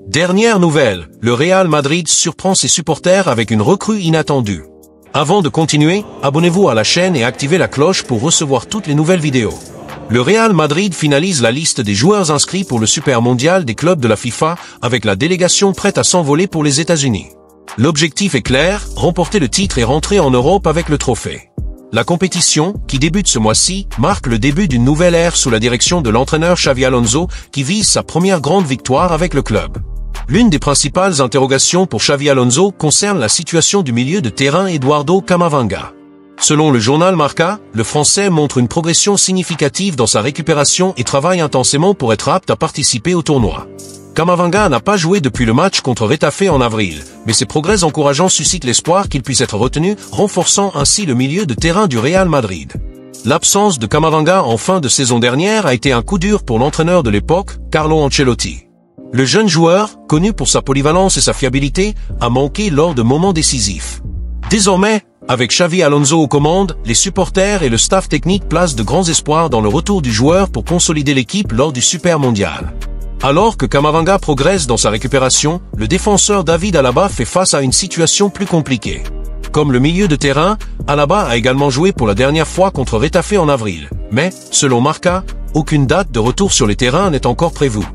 Dernière nouvelle, le Real Madrid surprend ses supporters avec une recrue inattendue. Avant de continuer, abonnez-vous à la chaîne et activez la cloche pour recevoir toutes les nouvelles vidéos. Le Real Madrid finalise la liste des joueurs inscrits pour le Super Mondial des clubs de la FIFA avec la délégation prête à s'envoler pour les États-Unis. L'objectif est clair, remporter le titre et rentrer en Europe avec le trophée. La compétition, qui débute ce mois-ci, marque le début d'une nouvelle ère sous la direction de l'entraîneur Xavi Alonso qui vise sa première grande victoire avec le club. L'une des principales interrogations pour Xavi Alonso concerne la situation du milieu de terrain Eduardo Camavinga. Selon le journal Marca, le Français montre une progression significative dans sa récupération et travaille intensément pour être apte à participer au tournoi. Camavinga n'a pas joué depuis le match contre Retafe en avril, mais ses progrès encourageants suscitent l'espoir qu'il puisse être retenu, renforçant ainsi le milieu de terrain du Real Madrid. L'absence de Camavinga en fin de saison dernière a été un coup dur pour l'entraîneur de l'époque, Carlo Ancelotti. Le jeune joueur, connu pour sa polyvalence et sa fiabilité, a manqué lors de moments décisifs. Désormais, avec Xavi Alonso aux commandes, les supporters et le staff technique placent de grands espoirs dans le retour du joueur pour consolider l'équipe lors du Super Mondial. Alors que Camavinga progresse dans sa récupération, le défenseur David Alaba fait face à une situation plus compliquée. Comme le milieu de terrain, Alaba a également joué pour la dernière fois contre Retafe en avril, mais, selon Marca, aucune date de retour sur les terrains n'est encore prévue.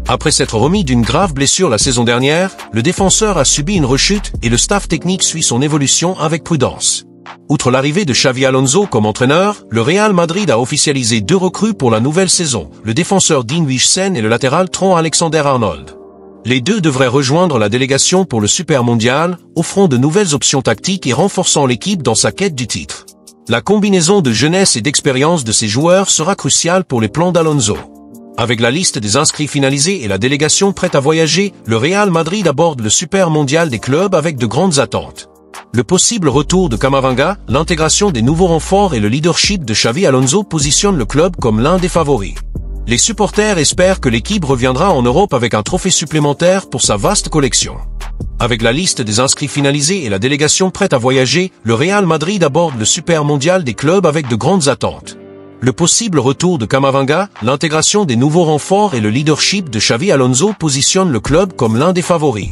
Après s'être remis d'une grave blessure la saison dernière, le défenseur a subi une rechute et le staff technique suit son évolution avec prudence. Outre l'arrivée de Xavi Alonso comme entraîneur, le Real Madrid a officialisé 2 recrues pour la nouvelle saison, le défenseur Dean Huijsen et le latéral Trent Alexander-Arnold. Les deux devraient rejoindre la délégation pour le Super Mondial, offrant de nouvelles options tactiques et renforçant l'équipe dans sa quête du titre. La combinaison de jeunesse et d'expérience de ces joueurs sera cruciale pour les plans d'Alonso. Avec la liste des inscrits finalisée et la délégation prête à voyager, le Real Madrid aborde le Super Mondial des clubs avec de grandes attentes. Le possible retour de Camavinga, l'intégration des nouveaux renforts et le leadership de Xavi Alonso positionnent le club comme l'un des favoris. Les supporters espèrent que l'équipe reviendra en Europe avec un trophée supplémentaire pour sa vaste collection. Avec la liste des inscrits finalisée et la délégation prête à voyager, le Real Madrid aborde le Super Mondial des clubs avec de grandes attentes. Le possible retour de Camavinga, l'intégration des nouveaux renforts et le leadership de Xavi Alonso positionnent le club comme l'un des favoris.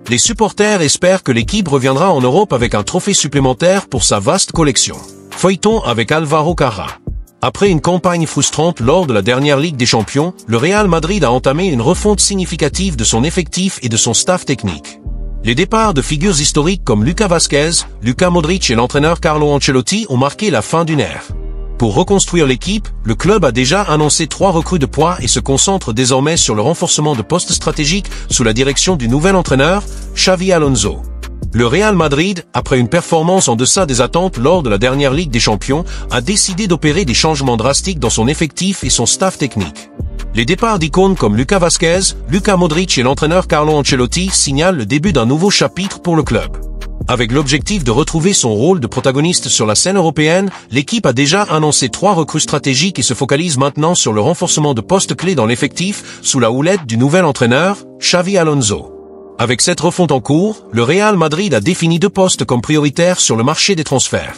Les supporters espèrent que l'équipe reviendra en Europe avec un trophée supplémentaire pour sa vaste collection. Feuilleton avec Alvaro Carra. Après une campagne frustrante lors de la dernière Ligue des Champions, le Real Madrid a entamé une refonte significative de son effectif et de son staff technique. Les départs de figures historiques comme Lucas Vázquez, Luka Modric et l'entraîneur Carlo Ancelotti ont marqué la fin d'une ère. Pour reconstruire l'équipe, le club a déjà annoncé 3 recrues de poids et se concentre désormais sur le renforcement de postes stratégiques sous la direction du nouvel entraîneur, Xavi Alonso. Le Real Madrid, après une performance en deçà des attentes lors de la dernière Ligue des Champions, a décidé d'opérer des changements drastiques dans son effectif et son staff technique. Les départs d'icônes comme Lucas Vázquez, Luka Modric et l'entraîneur Carlo Ancelotti signalent le début d'un nouveau chapitre pour le club. Avec l'objectif de retrouver son rôle de protagoniste sur la scène européenne, l'équipe a déjà annoncé 3 recrues stratégiques et se focalise maintenant sur le renforcement de postes clés dans l'effectif sous la houlette du nouvel entraîneur, Xavi Alonso. Avec cette refonte en cours, le Real Madrid a défini 2 postes comme prioritaires sur le marché des transferts.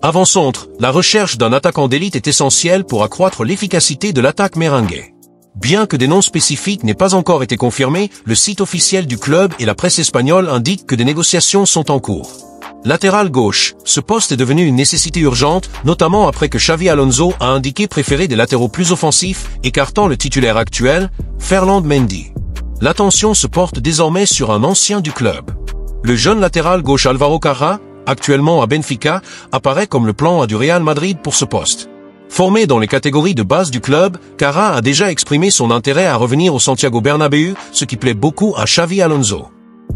Avant-centre, la recherche d'un attaquant d'élite est essentielle pour accroître l'efficacité de l'attaque merengue. Bien que des noms spécifiques n'aient pas encore été confirmés, le site officiel du club et la presse espagnole indiquent que des négociations sont en cours. Latéral gauche, ce poste est devenu une nécessité urgente, notamment après que Xavi Alonso a indiqué préférer des latéraux plus offensifs, écartant le titulaire actuel, Ferland Mendy. L'attention se porte désormais sur un ancien du club. Le jeune latéral gauche Alvaro Carra, actuellement à Benfica, apparaît comme le plan A du Real Madrid pour ce poste. Formé dans les catégories de base du club, Carra a déjà exprimé son intérêt à revenir au Santiago Bernabéu, ce qui plaît beaucoup à Xavi Alonso.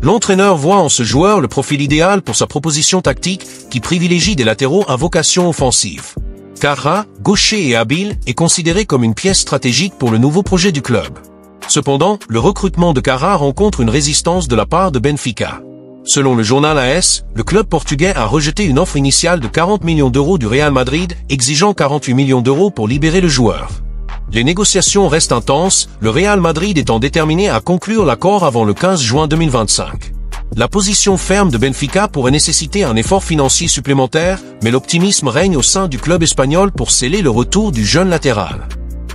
L'entraîneur voit en ce joueur le profil idéal pour sa proposition tactique qui privilégie des latéraux à vocation offensive. Carra, gaucher et habile, est considéré comme une pièce stratégique pour le nouveau projet du club. Cependant, le recrutement de Carra rencontre une résistance de la part de Benfica. Selon le journal AS, le club portugais a rejeté une offre initiale de 40 millions d'euros du Real Madrid, exigeant 48 millions d'euros pour libérer le joueur. Les négociations restent intenses, le Real Madrid étant déterminé à conclure l'accord avant le 15 juin 2025. La position ferme de Benfica pourrait nécessiter un effort financier supplémentaire, mais l'optimisme règne au sein du club espagnol pour sceller le retour du jeune latéral.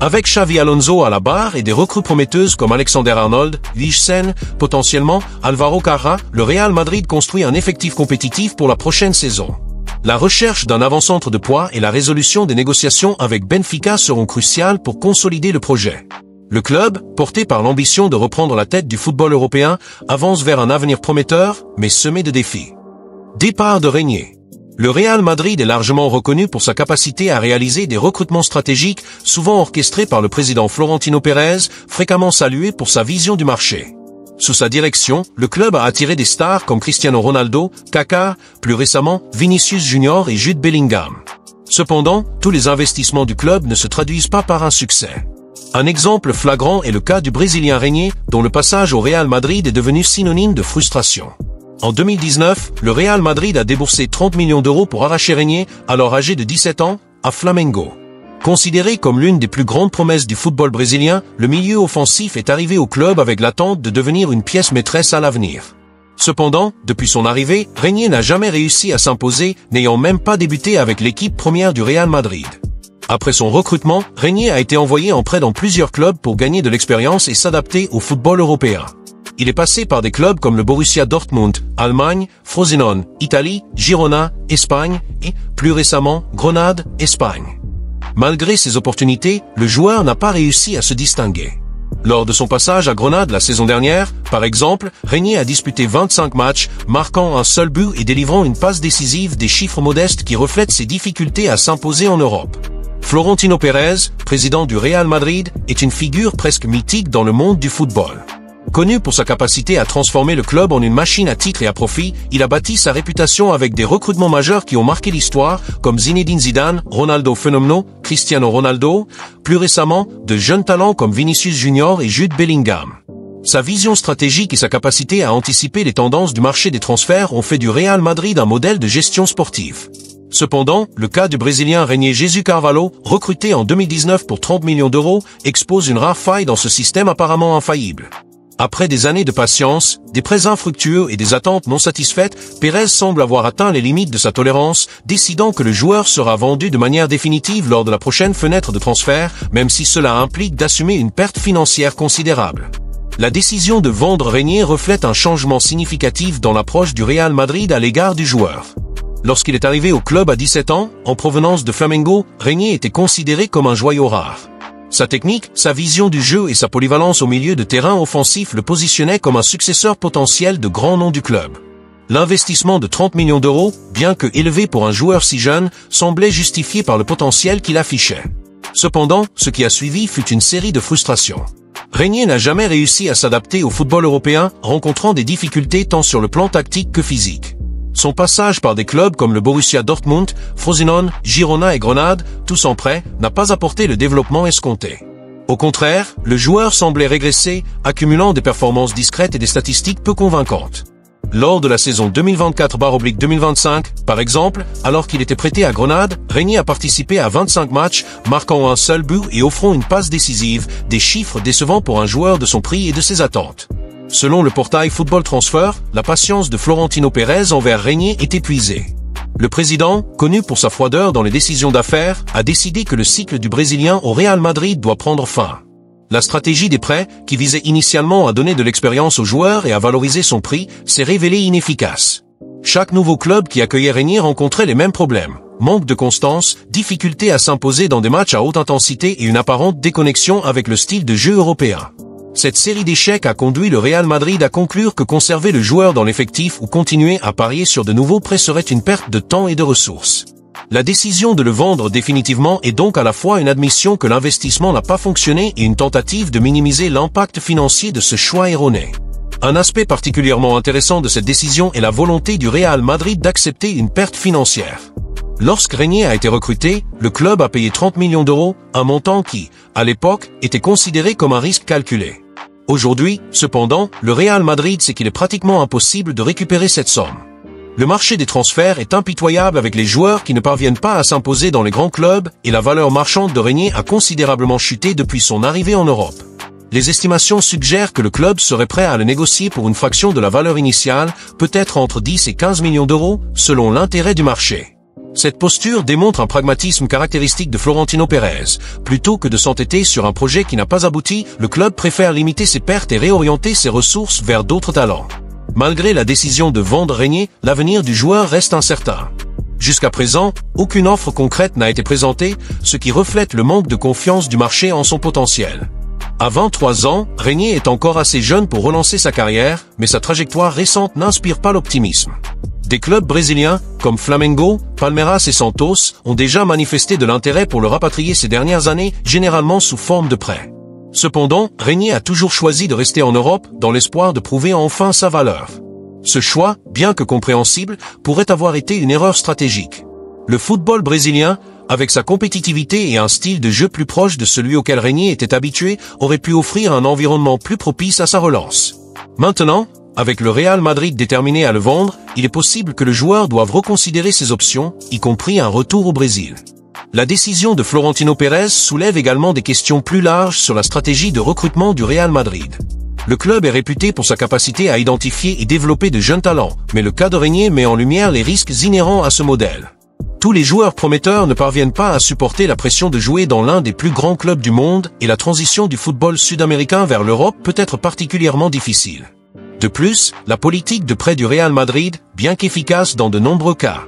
Avec Xavi Alonso à la barre et des recrues prometteuses comme Alexander-Arnold, Wijsen, potentiellement Alvaro Carra, le Real Madrid construit un effectif compétitif pour la prochaine saison. La recherche d'un avant-centre de poids et la résolution des négociations avec Benfica seront cruciales pour consolider le projet. Le club, porté par l'ambition de reprendre la tête du football européen, avance vers un avenir prometteur, mais semé de défis. Départ de Régnier. Le Real Madrid est largement reconnu pour sa capacité à réaliser des recrutements stratégiques, souvent orchestrés par le président Florentino Pérez, fréquemment salué pour sa vision du marché. Sous sa direction, le club a attiré des stars comme Cristiano Ronaldo, Kaká, plus récemment Vinicius Junior et Jude Bellingham. Cependant, tous les investissements du club ne se traduisent pas par un succès. Un exemple flagrant est le cas du Brésilien Régnier, dont le passage au Real Madrid est devenu synonyme de frustration. En 2019, le Real Madrid a déboursé 30 millions d'euros pour arracher Régnier, alors âgé de 17 ans, à Flamengo. Considéré comme l'une des plus grandes promesses du football brésilien, le milieu offensif est arrivé au club avec l'attente de devenir une pièce maîtresse à l'avenir. Cependant, depuis son arrivée, Régnier n'a jamais réussi à s'imposer, n'ayant même pas débuté avec l'équipe première du Real Madrid. Après son recrutement, Régnier a été envoyé en prêt dans plusieurs clubs pour gagner de l'expérience et s'adapter au football européen. Il est passé par des clubs comme le Borussia Dortmund, Allemagne, Frosinone, Italie, Girona, Espagne et, plus récemment, Grenade, Espagne. Malgré ces opportunités, le joueur n'a pas réussi à se distinguer. Lors de son passage à Grenade la saison dernière, par exemple, Régnier a disputé 25 matchs, marquant un seul but et délivrant une passe décisive, des chiffres modestes qui reflètent ses difficultés à s'imposer en Europe. Florentino Pérez, président du Real Madrid, est une figure presque mythique dans le monde du football. Connu pour sa capacité à transformer le club en une machine à titres et à profit, il a bâti sa réputation avec des recrutements majeurs qui ont marqué l'histoire, comme Zinedine Zidane, Ronaldo Phénoménal, Cristiano Ronaldo, plus récemment, de jeunes talents comme Vinicius Junior et Jude Bellingham. Sa vision stratégique et sa capacité à anticiper les tendances du marché des transferts ont fait du Real Madrid un modèle de gestion sportive. Cependant, le cas du Brésilien Régnier Jesus Carvalho, recruté en 2019 pour 30 millions d'euros, expose une rare faille dans ce système apparemment infaillible. Après des années de patience, des prêts infructueux et des attentes non satisfaites, Pérez semble avoir atteint les limites de sa tolérance, décidant que le joueur sera vendu de manière définitive lors de la prochaine fenêtre de transfert, même si cela implique d'assumer une perte financière considérable. La décision de vendre Régnier reflète un changement significatif dans l'approche du Real Madrid à l'égard du joueur. Lorsqu'il est arrivé au club à 17 ans, en provenance de Flamengo, Régnier était considéré comme un joyau rare. Sa technique, sa vision du jeu et sa polyvalence au milieu de terrain offensif le positionnaient comme un successeur potentiel de grands noms du club. L'investissement de 30 millions d'euros, bien que élevé pour un joueur si jeune, semblait justifié par le potentiel qu'il affichait. Cependant, ce qui a suivi fut une série de frustrations. Régnier n'a jamais réussi à s'adapter au football européen, rencontrant des difficultés tant sur le plan tactique que physique. Son passage par des clubs comme le Borussia Dortmund, Frosinone, Girona et Grenade, tous en prêt, n'a pas apporté le développement escompté. Au contraire, le joueur semblait régresser, accumulant des performances discrètes et des statistiques peu convaincantes. Lors de la saison 2024/2025, par exemple, alors qu'il était prêté à Grenade, Régnier a participé à 25 matchs, marquant un seul but et offrant une passe décisive, des chiffres décevants pour un joueur de son prix et de ses attentes. Selon le portail Football Transfer, la patience de Florentino Pérez envers Régnier est épuisée. Le président, connu pour sa froideur dans les décisions d'affaires, a décidé que le cycle du Brésilien au Real Madrid doit prendre fin. La stratégie des prêts, qui visait initialement à donner de l'expérience au joueur et à valoriser son prix, s'est révélée inefficace. Chaque nouveau club qui accueillait Régnier rencontrait les mêmes problèmes. Manque de constance, difficulté à s'imposer dans des matchs à haute intensité et une apparente déconnexion avec le style de jeu européen. Cette série d'échecs a conduit le Real Madrid à conclure que conserver le joueur dans l'effectif ou continuer à parier sur de nouveaux prêts serait une perte de temps et de ressources. La décision de le vendre définitivement est donc à la fois une admission que l'investissement n'a pas fonctionné et une tentative de minimiser l'impact financier de ce choix erroné. Un aspect particulièrement intéressant de cette décision est la volonté du Real Madrid d'accepter une perte financière. Lorsque Régnier a été recruté, le club a payé 30 millions d'euros, un montant qui, à l'époque, était considéré comme un risque calculé. Aujourd'hui, cependant, le Real Madrid sait qu'il est pratiquement impossible de récupérer cette somme. Le marché des transferts est impitoyable avec les joueurs qui ne parviennent pas à s'imposer dans les grands clubs et la valeur marchande de Régnier a considérablement chuté depuis son arrivée en Europe. Les estimations suggèrent que le club serait prêt à le négocier pour une fraction de la valeur initiale, peut-être entre 10 et 15 millions d'euros, selon l'intérêt du marché. Cette posture démontre un pragmatisme caractéristique de Florentino Pérez. Plutôt que de s'entêter sur un projet qui n'a pas abouti, le club préfère limiter ses pertes et réorienter ses ressources vers d'autres talents. Malgré la décision de vendre Régnier, l'avenir du joueur reste incertain. Jusqu'à présent, aucune offre concrète n'a été présentée, ce qui reflète le manque de confiance du marché en son potentiel. À 23 ans, Régnier est encore assez jeune pour relancer sa carrière, mais sa trajectoire récente n'inspire pas l'optimisme. Des clubs brésiliens, comme Flamengo, Palmeiras et Santos, ont déjà manifesté de l'intérêt pour le rapatrier ces dernières années, généralement sous forme de prêt. Cependant, Régnier a toujours choisi de rester en Europe, dans l'espoir de prouver enfin sa valeur. Ce choix, bien que compréhensible, pourrait avoir été une erreur stratégique. Le football brésilien, avec sa compétitivité et un style de jeu plus proche de celui auquel Régnier était habitué, aurait pu offrir un environnement plus propice à sa relance. Maintenant, avec le Real Madrid déterminé à le vendre, il est possible que le joueur doive reconsidérer ses options, y compris un retour au Brésil. La décision de Florentino Pérez soulève également des questions plus larges sur la stratégie de recrutement du Real Madrid. Le club est réputé pour sa capacité à identifier et développer de jeunes talents, mais le cas de Régnier met en lumière les risques inhérents à ce modèle. Tous les joueurs prometteurs ne parviennent pas à supporter la pression de jouer dans l'un des plus grands clubs du monde, et la transition du football sud-américain vers l'Europe peut être particulièrement difficile. De plus, la politique de prêt du Real Madrid, bien qu'efficace dans de nombreux cas,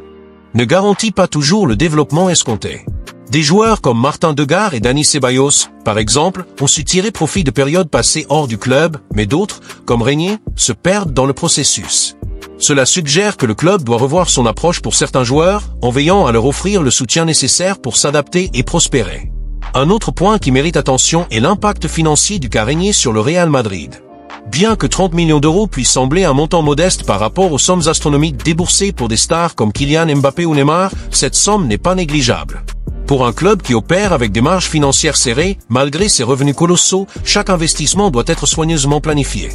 ne garantit pas toujours le développement escompté. Des joueurs comme Martin Degar et Dani Ceballos, par exemple, ont su tirer profit de périodes passées hors du club, mais d'autres, comme Régnier, se perdent dans le processus. Cela suggère que le club doit revoir son approche pour certains joueurs, en veillant à leur offrir le soutien nécessaire pour s'adapter et prospérer. Un autre point qui mérite attention est l'impact financier du cas Régnier sur le Real Madrid. Bien que 30 millions d'euros puissent sembler un montant modeste par rapport aux sommes astronomiques déboursées pour des stars comme Kylian Mbappé ou Neymar, cette somme n'est pas négligeable. Pour un club qui opère avec des marges financières serrées, malgré ses revenus colossaux, chaque investissement doit être soigneusement planifié.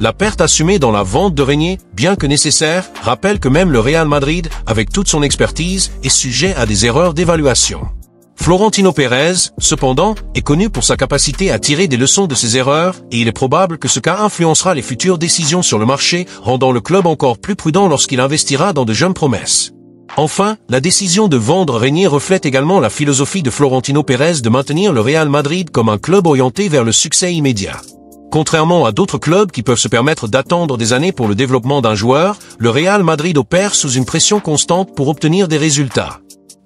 La perte assumée dans la vente de Régnier, bien que nécessaire, rappelle que même le Real Madrid, avec toute son expertise, est sujet à des erreurs d'évaluation. Florentino Pérez, cependant, est connu pour sa capacité à tirer des leçons de ses erreurs, et il est probable que ce cas influencera les futures décisions sur le marché, rendant le club encore plus prudent lorsqu'il investira dans de jeunes promesses. Enfin, la décision de vendre Régnier reflète également la philosophie de Florentino Pérez de maintenir le Real Madrid comme un club orienté vers le succès immédiat. Contrairement à d'autres clubs qui peuvent se permettre d'attendre des années pour le développement d'un joueur, le Real Madrid opère sous une pression constante pour obtenir des résultats.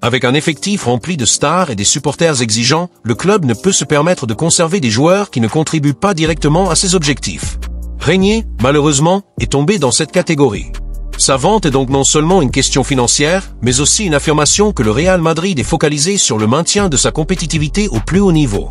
Avec un effectif rempli de stars et des supporters exigeants, le club ne peut se permettre de conserver des joueurs qui ne contribuent pas directement à ses objectifs. Régnier, malheureusement, est tombé dans cette catégorie. Sa vente est donc non seulement une question financière, mais aussi une affirmation que le Real Madrid est focalisé sur le maintien de sa compétitivité au plus haut niveau.